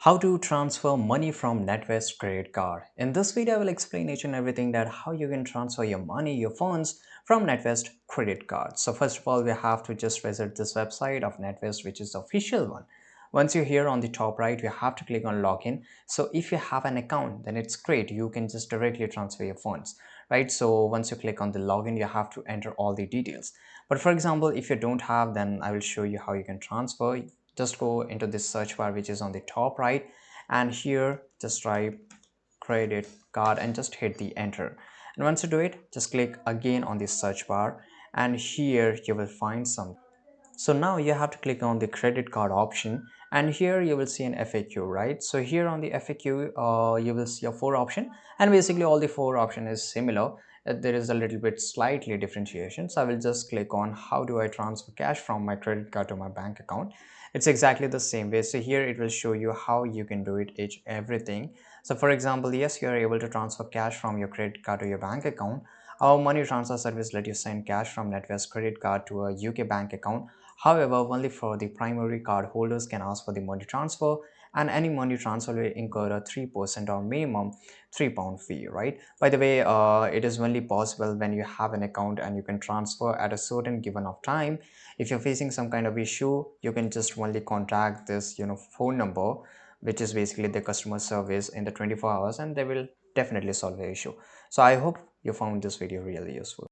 How to transfer money from Natwest credit card. In this video, I will explain each and everything that how you can transfer your money, your funds from Natwest credit card. So first of all, we have to just visit this website of Natwest, which is the official one. Once you're here on the top right, you have to click on login. So if you have an account, then it's great. You can just directly transfer your funds, right? So once you click on the login, you have to enter all the details. But for example, if you don't have, then I will show you how you can transfer. Just go into this search bar which is on the top right, and here just type credit card and just hit the enter. And once you do it, just click again on the search bar, and here you will find some. So now you have to click on the credit card option, and here you will see an FAQ, right? So here on the FAQ, you will see a four option, and basically all the four option is similar. There is a little bit slightly differentiation. So I will just click on how do I transfer cash from my credit card to my bank account. It's exactly the same way. So here it will show you how you can do it, each everything. So for example, yes, you are able to transfer cash from your credit card to your bank account. Our money transfer service let you send cash from NatWest credit card to a UK bank account. However, only for the primary card holders can ask for the money transfer, and any money transfer will incur a 3% or minimum £3 fee, right? By the way, it is only possible when you have an account and you can transfer at a certain given of time. If you're facing some kind of issue, you can just only contact this, phone number, which is basically the customer service in the 24 hours, and they will definitely solve the issue. So I hope you found this video really useful.